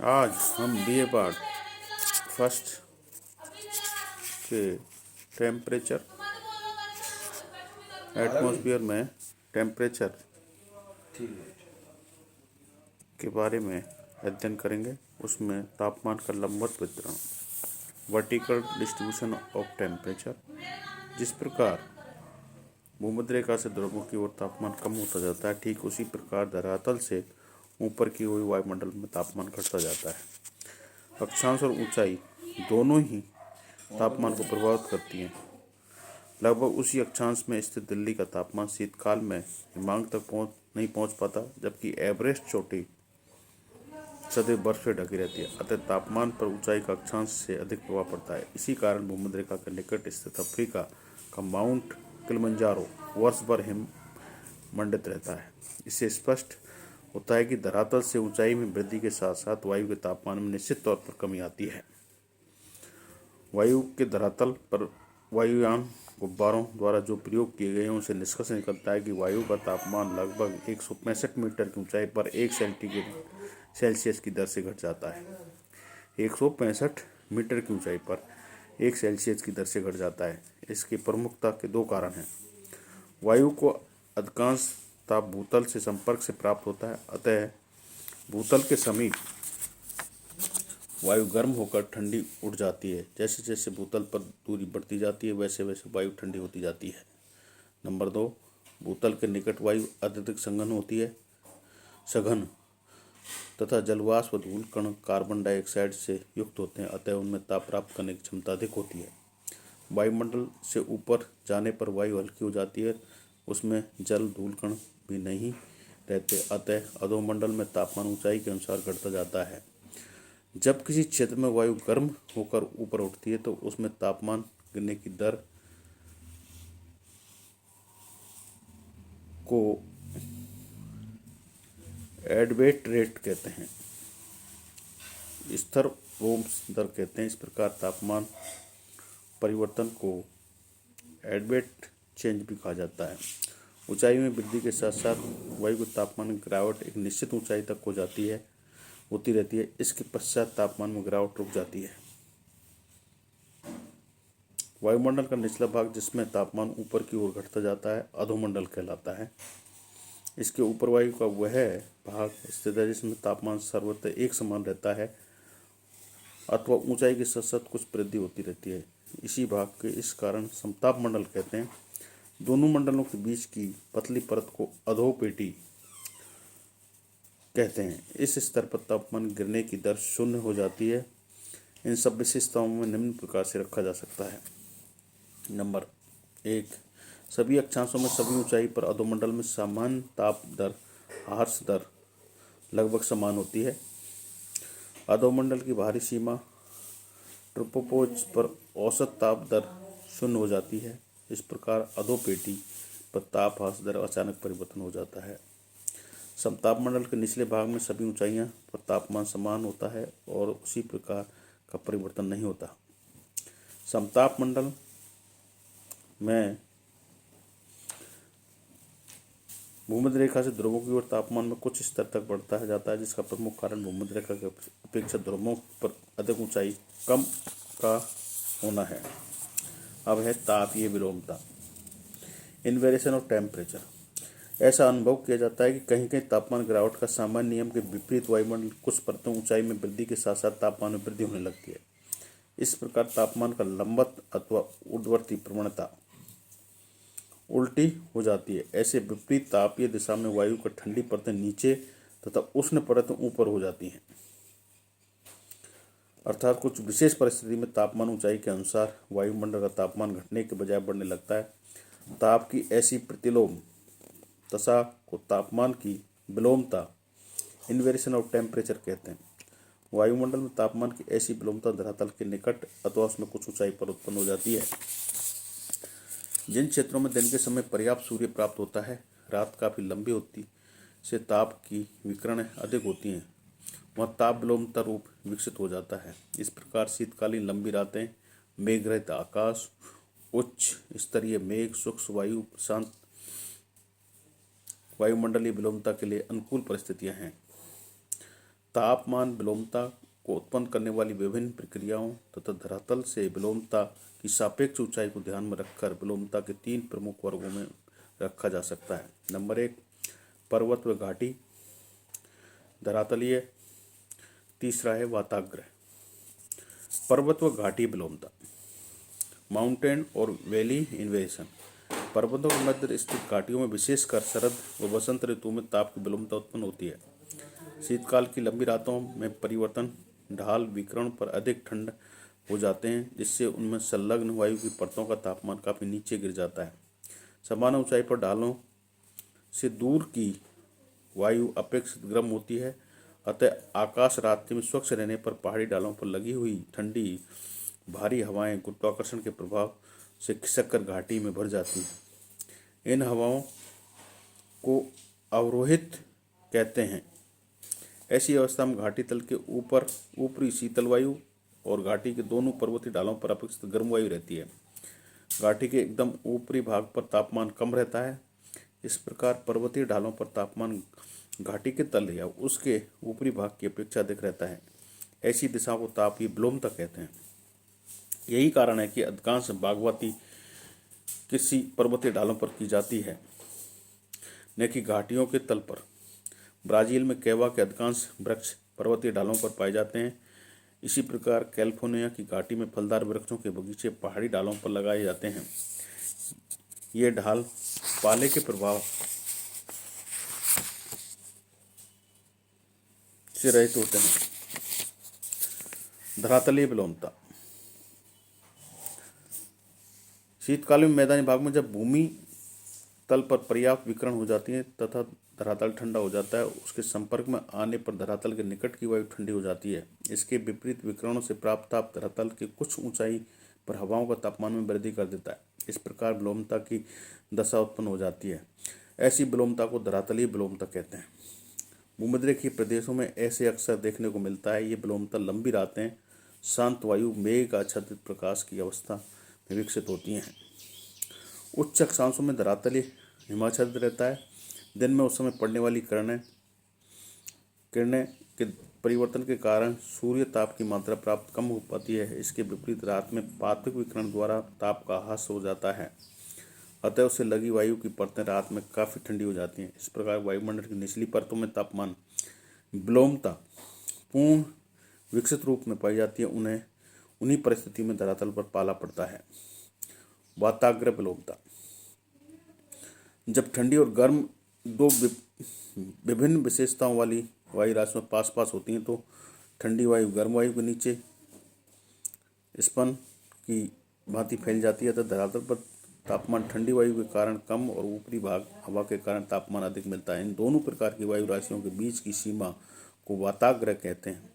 आज हम BA part first के टेम्परेचर एटमॉस्फेयर में टेम्परेचर के बारे में अध्ययन करेंगे। उसमें तापमान का लंबवत वितरण, वर्टिकल डिस्ट्रीब्यूशन ऑफ टेम्परेचर। जिस प्रकार भूमध्य रेखा से ध्रुवों की ओर तापमान कम होता जाता है, ठीक उसी प्रकार धरातल से ऊपर की ओर वायुमंडल में तापमान घटता जाता है। अक्षांश और ऊंचाई दोनों ही तापमान को प्रभावित करती हैं। लगभग उसी अक्षांश में स्थित दिल्ली का तापमान शीतकाल में हिमांक तक नहीं पहुंच पाता, जबकि एवरेस्ट चोटी सदैव बर्फ से ढकी रहती है। अतः तापमान पर ऊंचाई का अक्षांश से अधिक प्रभाव पड़ता है। इसी कारण भूमध्य रेखा के निकट स्थित अफ्रीका का माउंट किलिमंजारो वर्ष भर हिम मंडित रहता है। इससे स्पष्ट होता है कि धरातल से ऊंचाई में वृद्धि के साथ साथ वायु के तापमान में निश्चित तौर पर कमी आती है। वायु के धरातल पर वायुयान गुब्बारों द्वारा जो प्रयोग किए गए हैं, उनसे निष्कर्ष निकलता है कि वायु का तापमान लगभग 165 मीटर की ऊंचाई पर 1 सेल्सियस की दर से घट जाता है। 165 मीटर की ऊंचाई पर 1 सेल्सियस की दर से घट जाता है। इसकी प्रमुखता के दो कारण हैं। वायु को अधिकांश ताप भूतल से संपर्क से प्राप्त होता है, अतः भूतल के समीप वायु गर्म होकर ठंडी उड़ जाती है। जैसे जैसे भूतल पर दूरी बढ़ती जाती है, वैसे वैसे वायु ठंडी होती जाती है। नंबर 2, भूतल के निकट वायु अत्यधिक सघन तथा जलवाष्प धूल कण कार्बन डाइऑक्साइड से युक्त होते हैं, अतः उनमें ताप प्राप्त करने की क्षमता अधिक होती है। वायुमंडल से ऊपर जाने पर वायु हल्की हो जाती है, उसमें जल धूल कण भी नहीं रहते, अतः अधोमंडल में तापमान ऊंचाई के अनुसार घटता जाता है। जब किसी क्षेत्र में वायु गर्म होकर ऊपर उठती है तो उसमें तापमान गिरने की दर को एडवेट रेट कहते हैं, स्थिर ओम्स दर कहते हैं। इस प्रकार तापमान परिवर्तन को एडवेट चेंज भी कहा जाता है। ऊंचाई में वृद्धि के साथ साथ वायु के तापमान में गिरावट एक निश्चित ऊंचाई तक होती रहती है। इसके पश्चात तापमान में गिरावट रुक जाती है। वायुमंडल का निचला भाग, जिसमें तापमान ऊपर की ओर घटता जाता है, अधोमंडल कहलाता है। इसके ऊपर वायु का वह भाग स्थित है जिसमें तापमान सर्वत्र एक समान रहता है अथवा ऊंचाई के साथ साथ कुछ वृद्धि होती रहती है। इसी भाग के इस कारण समताप मंडल कहते हैं। दोनों मंडलों के बीच की पतली परत को अधोपेटी कहते हैं। इस स्तर पर तापमान गिरने की दर शून्य हो जाती है। इन सब विशेषताओं में निम्न प्रकार से रखा जा सकता है। नंबर 1, सभी अक्षांशों में सभी ऊंचाई पर अधोमंडल में सामान्य ताप दर हर्ष दर लगभग समान होती है। अधोमंडल की बाहरी सीमा ट्रोपोपॉज पर औसत ताप दर शून्य हो जाती है। इस प्रकार अधोपेटी पर ताप हर्ष दर अचानक परिवर्तन हो जाता है। समताप मंडल के निचले भाग में सभी ऊंचाइयों पर तापमान समान होता है और उसी प्रकार का परिवर्तन नहीं होता। समताप मंडल में भूमध्य रेखा से ध्रुवों की ओर तापमान में कुछ स्तर तक बढ़ता जाता है, जिसका प्रमुख कारण भूमध्य रेखा की अपेक्षा ध्रुवों पर अधिक ऊंचाई कम का होना है। अब है तापीय विलोमता, इनवेरिएशन ऑफ टेम्परेचर। ऐसा अनुभव किया जाता है कि कहीं कहीं तापमान गिरावट का सामान्य नियम के विपरीत वायुमंडल कुछ परतों ऊंचाई में वृद्धि के साथ साथ तापमान में वृद्धि होने लगती है। इस प्रकार तापमान का लंबवत अथवा ऊर्ध्ववर्ती प्रवणता उल्टी हो जाती है। ऐसे विपरीत तापीय दिशा में वायु की ठंडी परतें नीचे तथा उष्ण परतें ऊपर हो जाती हैं। अर्थात कुछ विशेष परिस्थिति में तापमान ऊंचाई के अनुसार वायुमंडल का तापमान घटने के बजाय बढ़ने लगता है। ताप की ऐसी प्रतिलोम दशा को तापमान की विलोमता, इनवेरिएशन ऑफ टेम्परेचर कहते हैं। वायुमंडल में तापमान की ऐसी विलोमता धरातल के निकट अथवा उसमें कुछ ऊंचाई पर उत्पन्न हो जाती है। जिन क्षेत्रों में दिन के समय पर्याप्त सूर्य प्राप्त होता है, रात काफी लंबी होती से ताप की विकिरण अधिक होती हैं, वहाँ ताप विलोमता रूप विकसित हो जाता है। इस प्रकार शीतकालीन लंबी रातें, मेघ रहित आकाश, उच्च स्तरीय मेघ, सूक्ष्म वायु, शांत वायुमंडलीय विलोमता के लिए अनुकूल परिस्थितियां हैं। तापमान विलोमता को उत्पन्न करने वाली विभिन्न प्रक्रियाओं तथा धरातल से विलोमता की सापेक्ष ऊंचाई को ध्यान में रखकर विलोमता के 3 प्रमुख वर्गों में रखा जा सकता है। नंबर 1, पर्वत व घाटी धरातलीय। तीसरा है वाताग्र। पर्वत व घाटी विलोमता, माउंटेन और वैली इन्वेशन। पर्वतों के मध्य स्थित घाटियों में विशेषकर शरद व वसंत ऋतु में ताप की विलोमता उत्पन्न होती है। शीतकाल की लंबी रातों में परिवर्तन ढाल विकिरण पर अधिक ठंड हो जाते हैं, जिससे उनमें संलग्न वायु की परतों का तापमान काफ़ी नीचे गिर जाता है। समान ऊंचाई पर ढालों से दूर की वायु अपेक्षित गर्म होती है, अतः आकाश रात्रि में स्वच्छ रहने पर पहाड़ी ढालों पर लगी हुई ठंडी भारी हवाएं गुरुत्वाकर्षण के प्रभाव से खिसककर घाटी में भर जाती हैं। इन हवाओं को अवरोहित कहते हैं। ऐसी अवस्था में घाटी तल के ऊपर ऊपरी शीतल वायु और घाटी के दोनों पर्वतीय ढालों पर अपेक्षित गर्म वायु रहती है। घाटी के एकदम ऊपरी भाग पर तापमान कम रहता है। इस प्रकार पर्वतीय ढालों पर तापमान घाटी के तल या उसके ऊपरी भाग की अपेक्षा अधिक रहता है। ऐसी दिशा को तापीय विलोमता कहते हैं। यही कारण है कि अधिकांश बागवानी किसी पर्वतीय ढालों पर की जाती है, न कि घाटियों के तल पर। ब्राजील में कैवा के अधिकांश वृक्ष पर्वतीय ढालों पर पाए जाते हैं। इसी प्रकार कैलिफोर्निया की घाटी में फलदार वृक्षों के बगीचे पहाड़ी ढालों पर लगाए जाते हैं। ये ढाल पाले के प्रभाव से रहित होते हैं। धरातलीय विलोमता, शीतकाल में मैदानी भाग में जब भूमि तल पर पर्याप्त विकिरण हो जाती है तथा धरातल ठंडा हो जाता है, उसके संपर्क में आने पर धरातल के निकट की वायु ठंडी हो जाती है। इसके विपरीत विकिरणों से प्राप्त ताप धरातल के कुछ ऊंचाई पर हवाओं का तापमान में वृद्धि कर देता है। इस प्रकार विलोमता की दशा उत्पन्न हो जाती है। ऐसी विलोमता को धरातलीय विलोमता कहते हैं। भूमध्यरेखीय प्रदेशों में ऐसे अक्सर देखने को मिलता है। ये विलोमता लंबी रातें, शांत वायु, मेघ आच्छादित प्रकाश की अवस्था में विकसित होती हैं। उच्च अक्षांशों में धरातलीय हिमाच्छादित रहता है। दिन में उस समय पड़ने वाली किरणें के परिवर्तन के कारण सूर्य ताप की मात्रा प्राप्त कम हो पाती है। इसके विपरीत रात में पात्विक विकिरण द्वारा ताप का ह्रास हो जाता है, अतः उससे लगी वायु की परतें रात में काफ़ी ठंडी हो जाती हैं। इस प्रकार वायुमंडल की निचली परतों में तापमान विलोमता पूर्ण विकसित रूप में पाई जाती है। उन्हीं परिस्थिति में धरातल पर पाला पड़ता है। वाताग्र विलोमता, जब ठंडी और गर्म दो विभिन्न विशेषताओं वाली वायु राशियां पास पास होती हैं, तो ठंडी वायु गर्म वायु के नीचे स्पन की भांति फैल जाती है, तो धरातल पर तापमान ठंडी वायु के कारण कम और ऊपरी भाग हवा के कारण तापमान अधिक मिलता है। इन दोनों प्रकार की वायु राशियों के बीच की सीमा को वाताग्र कहते हैं।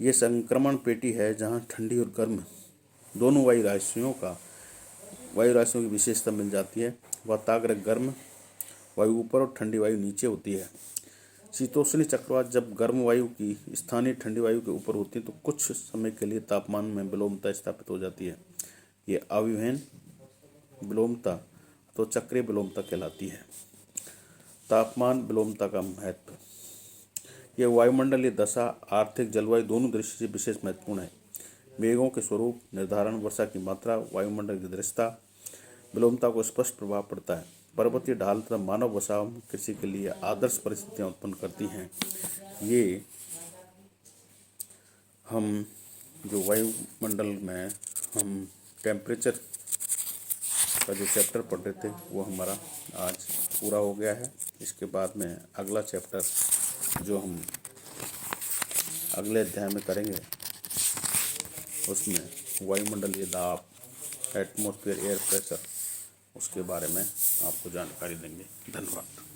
ये संक्रमण पेटी है जहाँ ठंडी और गर्म दोनों वायु राशियों की विशेषता मिल जाती है। वाताग्र गर्म वायु ऊपर और ठंडी वायु नीचे होती है। शीतोष्णी चक्रवात जब गर्म वायु की स्थानीय ठंडी वायु के ऊपर होती है, तो कुछ समय के लिए तापमान में विलोमता स्थापित हो जाती है। ये अव्यूहन विलोमता तो चक्रीय विलोमता कहलाती है। तापमान विलोमता का महत्व, यह वायुमंडलीय दशा, आर्थिक, जलवायु दोनों दृष्टि से विशेष महत्वपूर्ण है। मेघों के स्वरूप निर्धारण, वर्षा की मात्रा, वायुमंडल की दृश्यता, विलोमता को स्पष्ट प्रभाव पड़ता है। पर्वतीय ढाल तथा मानव बसाव कृषि के लिए आदर्श परिस्थितियां उत्पन्न करती हैं। ये हम जो वायुमंडल में हम टेम्परेचर का जो चैप्टर पढ़ रहे थे वो हमारा आज पूरा हो गया है। इसके बाद में अगला चैप्टर जो हम अगले अध्याय में करेंगे, उसमें वायुमंडलीय दाब, एटमॉस्फेयर एयर प्रेशर, उसके बारे में आपको जानकारी देंगे। धन्यवाद।